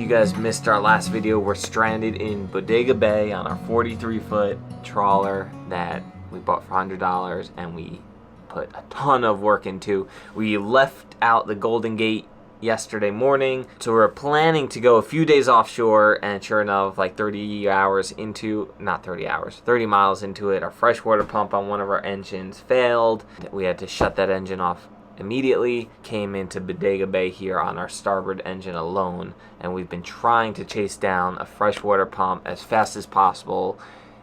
you guys missed our last video, we're stranded in Bodega Bay on our 43-foot trawler that we bought for $100 and we put a ton of work into. We left out the Golden Gate yesterday morning, so we're planning to go a few days offshore, and sure enough, like 30 miles into it, our freshwater pump on one of our engines failed. We had to shut that engine off immediately. Came into Bodega Bay here on our starboard engine alone, and we've been trying to chase down a freshwater pump as fast as possible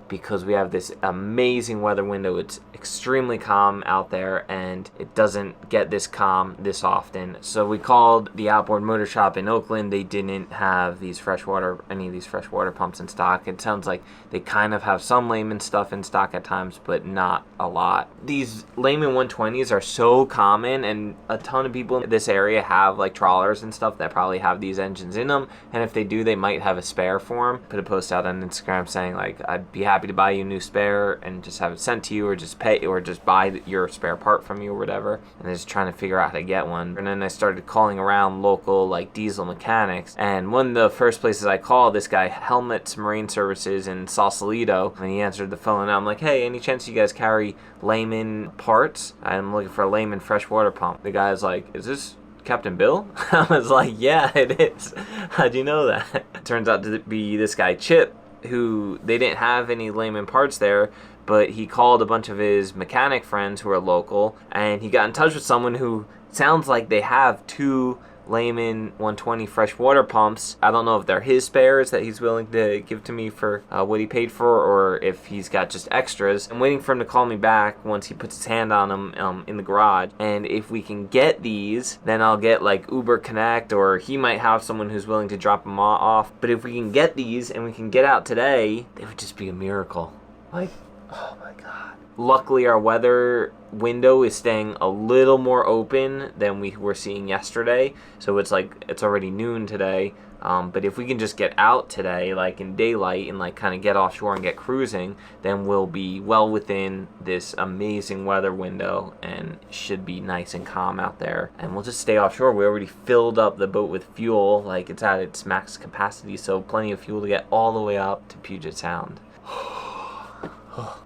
because we have this amazing weather window. It's extremely calm out there, and it doesn't get this calm this often. So we called the outboard motor shop in Oakland. They didn't have any of these freshwater pumps in stock. It sounds like they kind of have some Layman stuff in stock at times, but not a lot. These Layman 120s are so common, and a ton of people in this area have like trawlers and stuff that probably have these engines in them, and if they do, they might have a spare for them. Put a post out on Instagram saying like, I'd be happy to buy you a new spare and just have it sent to you, or just pay, or just buy your spare part from you or whatever. And they're just trying to figure out how to get one. And then I started calling around local like diesel mechanics, and one of the first places I called, this guy Helmets Marine Services in Sausalito, and he answered the phone, and I'm like, hey, any chance you guys carry Layman parts? I'm looking for a Layman freshwater pump. The guy's like, is this Captain Bill? I was like, yeah, it is. How'd you know that? It turns out to be this guy Chip, who they didn't have any Layman parts there, but he called a bunch of his mechanic friends who are local, and he got in touch with someone who sounds like they have two Layman 120 freshwater pumps. I don't know if they're his spares that he's willing to give to me for what he paid for, or if he's got just extras. I'm waiting for him to call me back once he puts his hand on them in the garage, and if we can get these, then I'll get like Uber Connect, or he might have someone who's willing to drop them off. But if we can get these and we can get out today, it would just be a miracle. Like, oh my god. Luckily, our weather window is staying a little more open than we were seeing yesterday, so it's like it's already noon today. But if we can just get out today, like in daylight, and like kind of get offshore and get cruising, then we'll be well within this amazing weather window and should be nice and calm out there. And we'll just stay offshore. We already filled up the boat with fuel, like it's at its max capacity, so plenty of fuel to get all the way up to Puget Sound.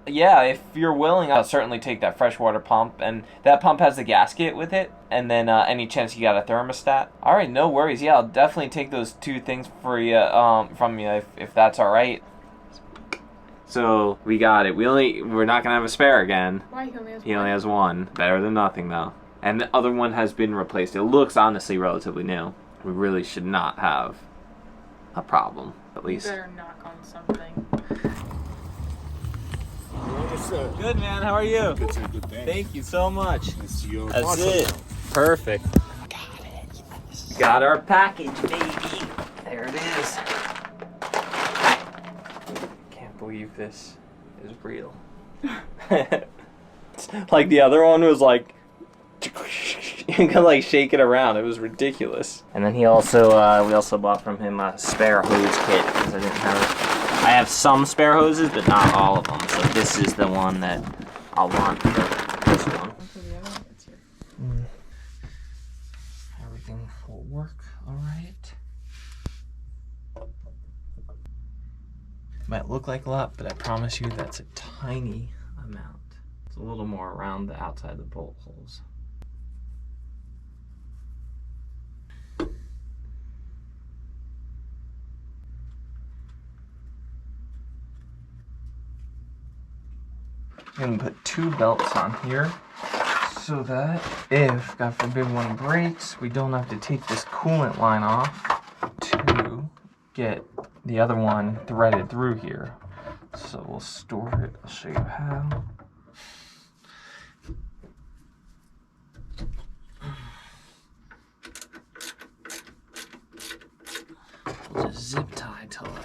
Yeah, if you're willing, I'll certainly take that freshwater pump, and that pump has a gasket with it, and then any chance you got a thermostat. All right, no worries. Yeah, I'll definitely take those two things for you from you if that's all right. So we got it. We're not gonna have a spare again. Why? He only has one. He only has one. Better than nothing though. And the other one has been replaced. It looks honestly relatively new. We really should not have a problem, at least. You better knock on something. Good, man. How are you? Good, sir. Good, thanks. Thank you so much. It's your That's parcel it. now. Perfect. Got it. Yes. Got our package, baby. There it is. Can't believe this is real. Like the other one was like, you can like shake it around. It was ridiculous. And then he also, we also bought from him a spare hose kit because I didn't have it. I have some spare hoses, but not all of them. So this is the one that I'll want for this one. Everything will work all right. Might look like a lot, but I promise you that's a tiny amount. It's a little more around the outside of the bolt holes. I'm gonna put two belts on here so that if, God forbid, one breaks, we don't have to take this coolant line off to get the other one threaded through here. So we'll store it. I'll show you how. We'll just zip tie to like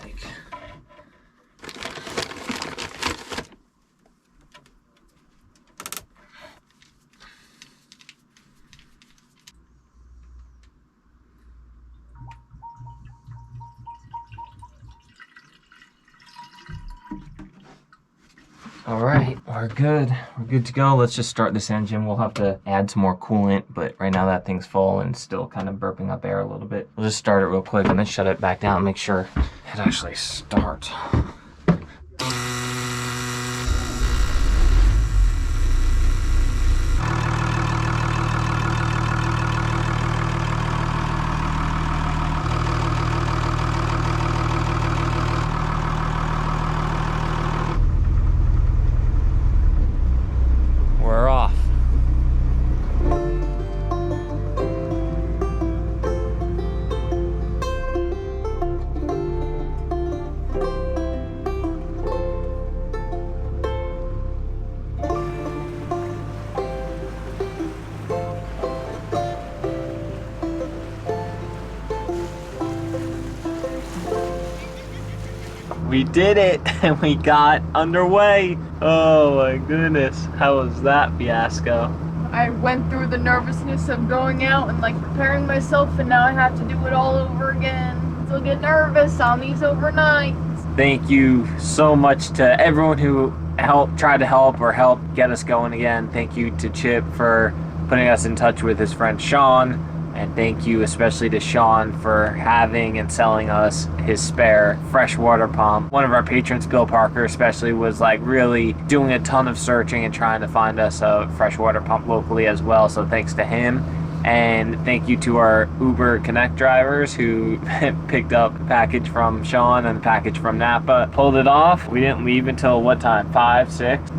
All right, we're good. We're good to go. Let's just start this engine. We'll have to add some more coolant, but right now that thing's full and still kind of burping up air a little bit. We'll just start it real quick and then shut it back down, make sure it actually starts. We're off. We did it, and we got underway. Oh my goodness, how was that fiasco? I went through the nervousness of going out and like preparing myself, and now I have to do it all over again. Still get nervous on these overnights. Thank you so much to everyone who tried to help get us going again. Thank you to Chip for putting us in touch with his friend Sean. And thank you especially to Sean for having and selling us his spare freshwater pump. One of our patrons, Bill Parker especially, was like really doing a ton of searching and trying to find us a freshwater pump locally as well. So thanks to him. And thank you to our Uber Connect drivers who picked up the package from Sean and the package from Napa. Pulled it off. We didn't leave until what time? 5, 6?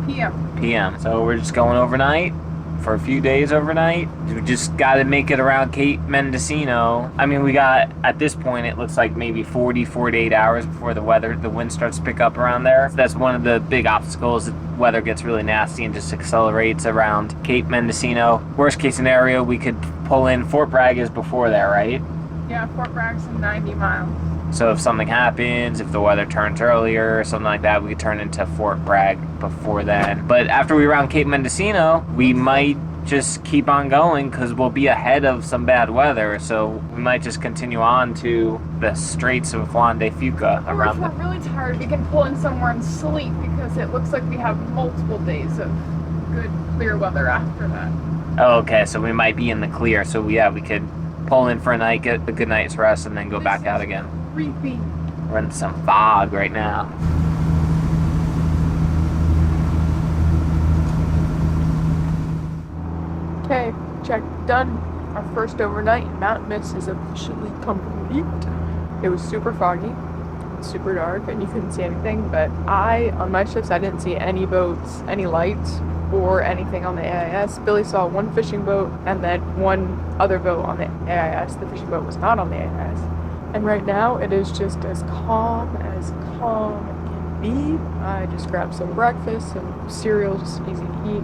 p.m. So we're just going overnight. For a few days overnight. We just got to make it around Cape Mendocino. I mean, we got, at this point, it looks like maybe 48 hours before the wind starts to pick up around there. So that's one of the big obstacles. The weather gets really nasty and just accelerates around Cape Mendocino. Worst case scenario, we could pull in. Fort Bragg is before there, right? Yeah, Fort Bragg's in 90 miles. So if something happens, if the weather turns earlier or something like that, we could turn into Fort Bragg before then. But after we round Cape Mendocino, we might just keep on going because we'll be ahead of some bad weather. So we might just continue on to the Straits of Juan de Fuca. Or if we're really tired, we can pull in somewhere and sleep because it looks like we have multiple days of good, clear weather after that. Oh, okay, so we might be in the clear. So we could pull in for a night, get a good night's rest, and then go back out again. Creepy. We're in some fog right now. Okay, check done. Our first overnight in Mount Miss is officially complete. It was super foggy, super dark, and you couldn't see anything, but on my shifts, I didn't see any boats, any lights, or anything on the AIS. Billy saw one fishing boat and then one other boat on the AIS. The fishing boat was not on the AIS. And right now, it is just as calm can be. I just grabbed some breakfast, some cereal, just easy to eat.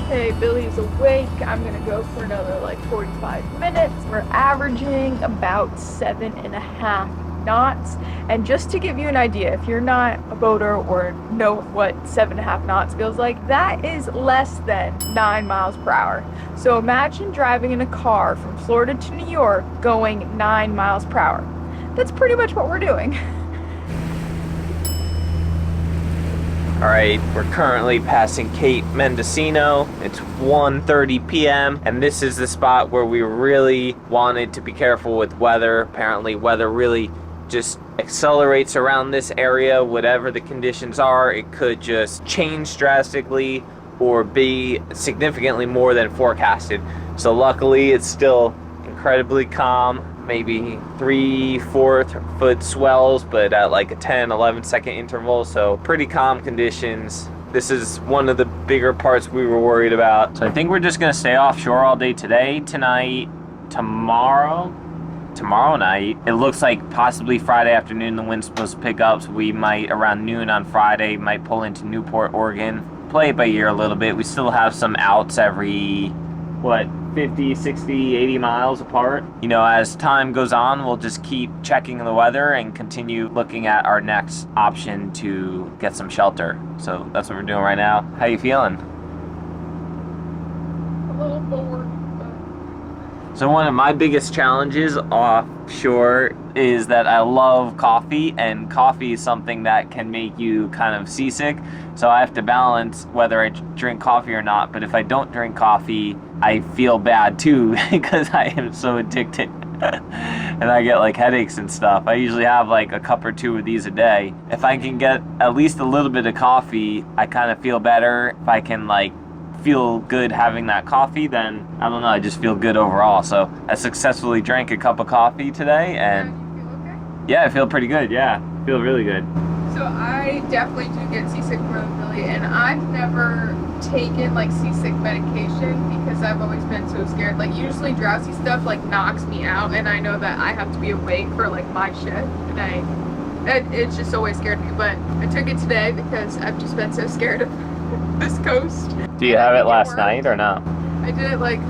Hey, Billy's awake. I'm gonna go for another like 45 minutes. We're averaging about 7.5 knots. And just to give you an idea, if you're not a boater or know what 7.5 knots feels like, that is less than 9 miles per hour. So imagine driving in a car from Florida to New York going 9 miles per hour. That's pretty much what we're doing. All right, we're currently passing Cape Mendocino. It's 1:30 p.m. and this is the spot where we really wanted to be careful with weather. Apparently weather really just accelerates around this area. Whatever the conditions are, it could just change drastically or be significantly more than forecasted. So luckily it's still incredibly calm. Maybe 3-4 foot swells, but at like a 10-11 second interval, so pretty calm conditions. This is one of the bigger parts we were worried about. So I think we're just gonna stay offshore all day today, tonight, tomorrow night. It looks like possibly Friday afternoon the wind's supposed to pick up, so we might around noon on Friday might pull into Newport, Oregon. Play it by ear a little bit. We still have some outs every 50, 60, 80 miles apart. You know, as time goes on, we'll just keep checking the weather and continue looking at our next option to get some shelter. So that's what we're doing right now. How you feeling? A little bored. So one of my biggest challenges offshore is that I love coffee, and coffee is something that can make you kind of seasick. So I have to balance whether I drink coffee or not. But if I don't drink coffee, I feel bad too because I am so addicted and I get like headaches and stuff. I usually have like a cup or two of these a day. If I can get at least a little bit of coffee, I kind of feel better. If I can like feel good having that coffee, then I don't know, I just feel good overall. So I successfully drank a cup of coffee today, and You feel okay? yeah, I feel pretty good. Yeah, I feel really good. So I definitely do get seasick more than Billy, and I've never taken like seasick medication because I've always been so scared. Like usually drowsy stuff like knocks me out, and I know that I have to be awake for like my shift, and it's just always scared me. But I took it today because I've just been so scared of this coast. Do you have it last night or no? I did it like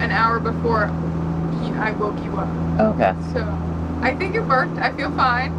an hour before I woke you up. Okay. So I think it worked. I feel fine.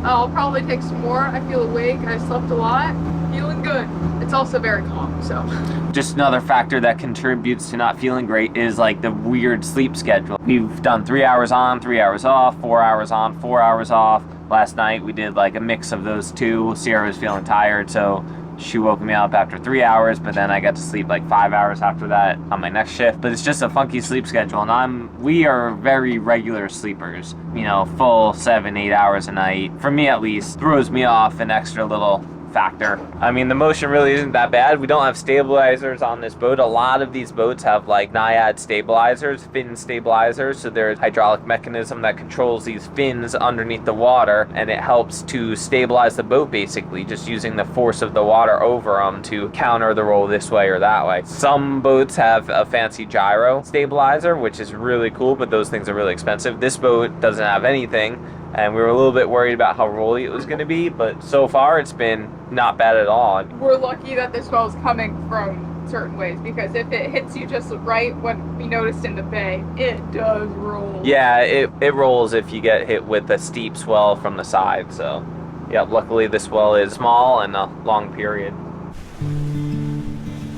I'll probably take some more. I feel awake. I slept a lot. Feeling good. It's also very calm, so. Just another factor that contributes to not feeling great is like the weird sleep schedule. We've done 3 hours on, 3 hours off, 4 hours on, 4 hours off. Last night we did like a mix of those two. Sierra was feeling tired, so she woke me up after 3 hours, but then I got to sleep like 5 hours after that on my next shift. But it's just a funky sleep schedule, and we are very regular sleepers. You know, full 7-8 hours a night. For me at least, throws me off an extra little factor. I mean, the motion really isn't that bad. We don't have stabilizers on this boat. A lot of these boats have like Naiad stabilizers, fin stabilizers, so there's a hydraulic mechanism that controls these fins underneath the water, and it helps to stabilize the boat basically, just using the force of the water over them to counter the roll this way or that way. Some boats have a fancy gyro stabilizer, which is really cool, but those things are really expensive. This boat doesn't have anything, and we were a little bit worried about how rolly it was going to be, but so far it's been not bad at all. We're lucky that this swell is coming from certain ways, because if it hits you just right when we noticed in the bay, it does roll. Yeah, it rolls if you get hit with a steep swell from the side. So yeah, luckily the swell is small and a long period.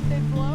They blow?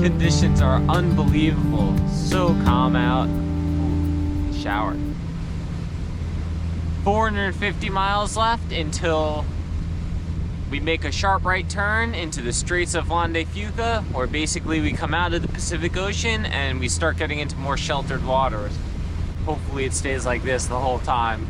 Conditions are unbelievable. So calm out. Shower. 450 miles left until We make a sharp right turn into the Straits of Juan de Fuca, where basically we come out of the Pacific Ocean and we start getting into more sheltered waters. Hopefully it stays like this the whole time.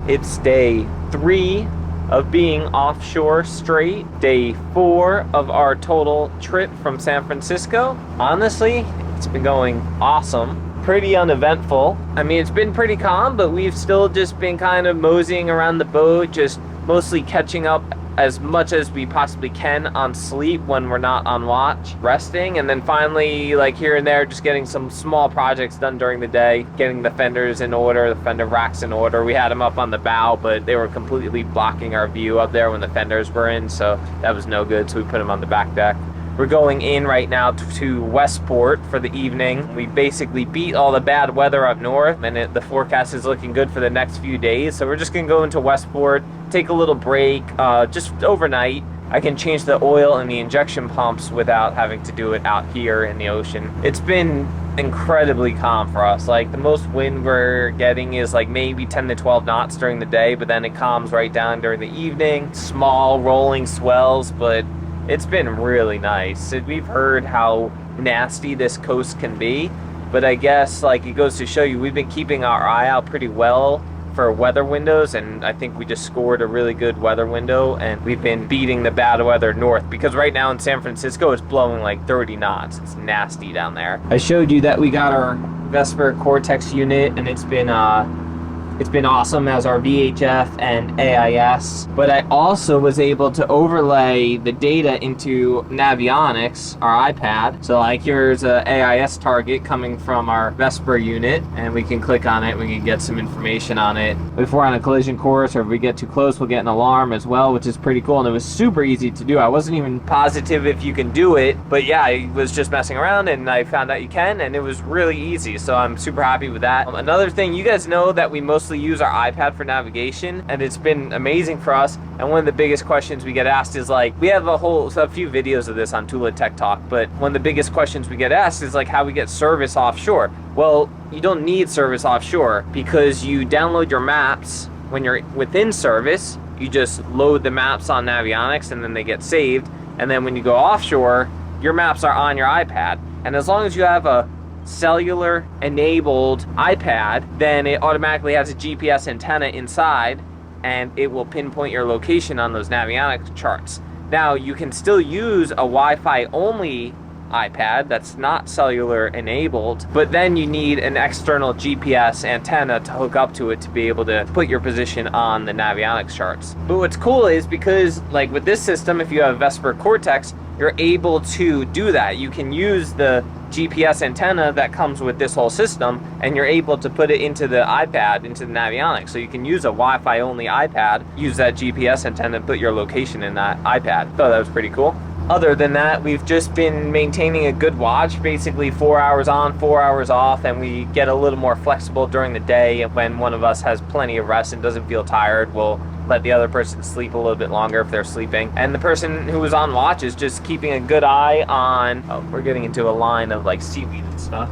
It's day 3 of being offshore straight, day 4 of our total trip from San Francisco. Honestly, it's been going awesome. Pretty uneventful. I mean, it's been pretty calm, but we've still just been kind of moseying around the boat, just mostly catching up as much as we possibly can on sleep when we're not on watch, resting, and then finally, like here and there, just getting some small projects done during the day, getting the fenders in order, the fender racks in order. We had them up on the bow, but they were completely blocking our view up there when the fenders were in, so that was no good, so we put them on the back deck. We're going in right now to Westport for the evening. We basically beat all the bad weather up north, and the forecast is looking good for the next few days. So we're just gonna go into Westport, take a little break, just overnight. I can change the oil and the injection pumps without having to do it out here in the ocean. It's been incredibly calm for us. Like, the most wind we're getting is like maybe 10 to 12 knots during the day, but then it calms right down during the evening. Small rolling swells, but it's been really nice. We've heard how nasty this coast can be, but I guess, like, it goes to show you, we've been keeping our eye out pretty well for weather windows, and I think we just scored a really good weather window, and we've been beating the bad weather north, because right now in San Francisco it's blowing like 30 knots. It's nasty down there. I showed you that we got our Vesper Cortex unit, and it's been awesome as our VHF and AIS, but I also was able to overlay the data into Navionics, our iPad. So like, here's a AIS target coming from our Vesper unit, and we can click on it, we can get some information on it. If we're on a collision course or if we get too close, we'll get an alarm as well, which is pretty cool, and it was super easy to do. I wasn't even positive if you can do it, but yeah, I was just messing around and I found out you can, and it was really easy, so I'm super happy with that. Another thing, you guys know that we mostly use our iPad for navigation, and it's been amazing for us. And one of the biggest questions we get asked is, like, we have a few videos of this on Tula Tech Talk, but one of the biggest questions we get asked is like how we get service offshore. Well, you don't need service offshore, because you download your maps when you're within service. You just load the maps on Navionics and then they get saved, and then when you go offshore, your maps are on your iPad, and as long as you have a cellular enabled iPad, then it automatically has a GPS antenna inside, and it will pinpoint your location on those Navionics charts. Now, you can still use a Wi-Fi only iPad that's not cellular enabled, but then you need an external GPS antenna to hook up to it to be able to put your position on the Navionics charts. But what's cool is, because like with this system, if you have Vesper Cortex, you're able to do that. You can use the GPS antenna that comes with this whole system, and you're able to put it into the iPad, into the Navionics. So you can use a Wi-Fi only iPad, use that GPS antenna, and put your location in that iPad. Thought that was pretty cool. Other than that, we've just been maintaining a good watch, basically 4 hours on, 4 hours off, and we get a little more flexible during the day. When one of us has plenty of rest and doesn't feel tired, we'll let the other person sleep a little bit longer if they're sleeping. And the person who was on watch is just keeping a good eye on, oh, we're getting into a line of like seaweed and stuff.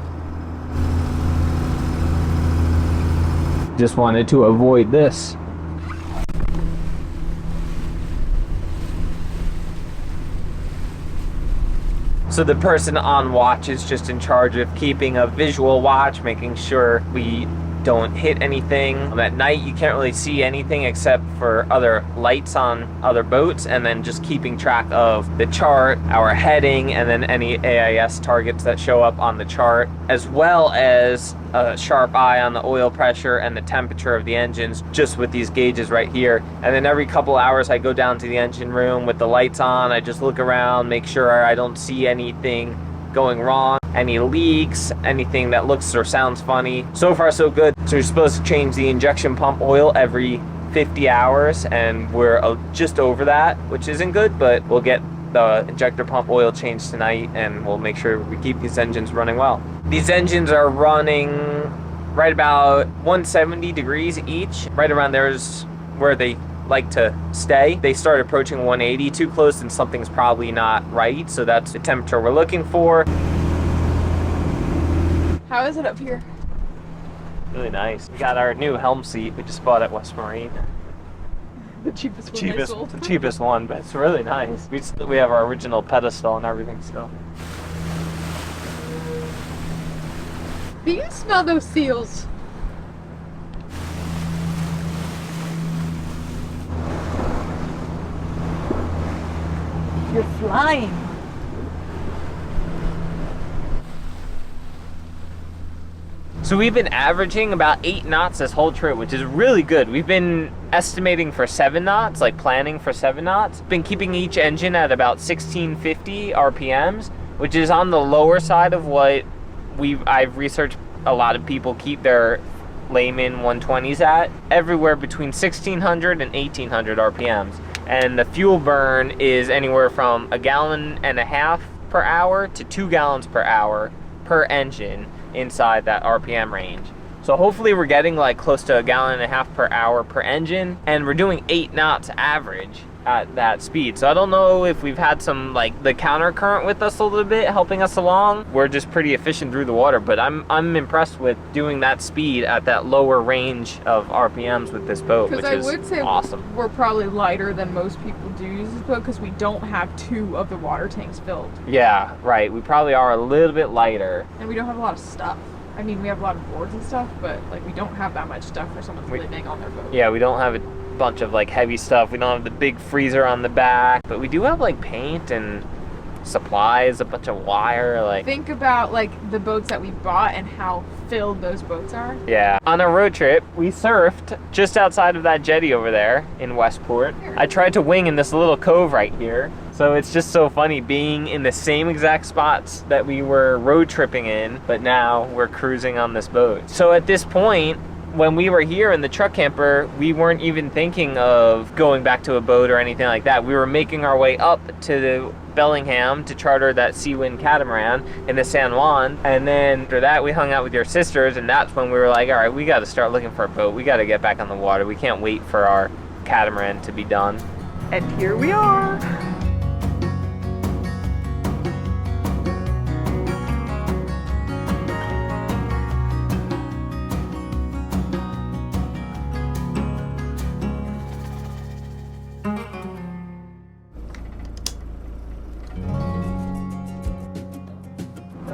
Just wanted to avoid this. So the person on watch is just in charge of keeping a visual watch, making sure we don't hit anything. At night you can't really see anything except for other lights on other boats, and then just keeping track of the chart, our heading, and then any AIS targets that show up on the chart, as well as a sharp eye on the oil pressure and the temperature of the engines, just with these gauges right here. And then every couple hours I go down to the engine room with the lights on. I just look around, make sure I don't see anything going wrong, any leaks, anything that looks or sounds funny. So far so good. So you're supposed to change the injection pump oil every 50 hours, and we're just over that, which isn't good, but we'll get the injector pump oil changed tonight, and we'll make sure we keep these engines running well. These engines are running right about 170 degrees each. Right around there is where they like to stay. They start approaching 180 too close, and something's probably not right. So that's the temperature we're looking for. How is it up here? Really nice. We got our new helm seat we just bought at West Marine. The cheapest one they sold. The cheapest one, but it's really nice. We have our original pedestal and everything still. Do you smell those seals? You're flying. So we've been averaging about 8 knots this whole trip, which is really good. We've been estimating for 7 knots, like planning for 7 knots. Been keeping each engine at about 1650 RPMs, which is on the lower side of what I've researched a lot of people keep their layman 120s at. Everywhere between 1600 and 1800 RPMs. And the fuel burn is anywhere from 1.5 gallons per hour to 2 gallons per hour per engine inside that RPM range. So hopefully we're getting like close to 1.5 gallons per hour per engine, and we're doing 8 knots average at that speed. So I don't know if we've had some like the counter current with us a little bit helping us along. We're just pretty efficient through the water, but I'm impressed with doing that speed at that lower range of RPMs with this boat, which is awesome. Because I would say we're probably lighter than most people do use this boat because we don't have 2 of the water tanks filled. Yeah, right. We probably are a little bit lighter. And we don't have a lot of stuff. I mean, we have a lot of boards and stuff, but like we don't have that much stuff for someone living on their boat. Yeah, we don't have a bunch of like heavy stuff. We don't have the big freezer on the back, but we do have like paint and supplies, a bunch of wire. Like, think about like the boats that we bought and how filled those boats are. Yeah. On a road trip, we surfed just outside of that jetty over there in Westport. I tried to wing in this little cove right here. So it's just so funny being in the same exact spots that we were road tripping in, but now we're cruising on this boat. So at this point, when we were here in the truck camper, we weren't even thinking of going back to a boat or anything like that. We were making our way up to the Bellingham to charter that Seawind catamaran in the San Juan, and then after that we hung out with your sisters, and that's when we were like, all right, we got to start looking for a boat. We got to get back on the water. We can't wait for our catamaran to be done. And here we are.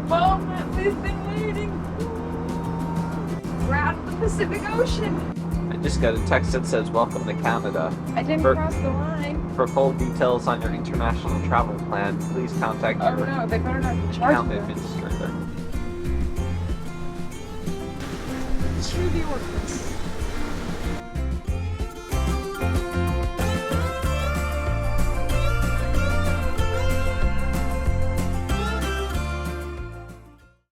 Moment we've been waiting for. We're out of the Pacific Ocean. I just got a text that says, welcome to Canada. I didn't cross the line. For full details on your international travel plan, please contact your no, they better not account charge me. administrator. Screw the ordinance.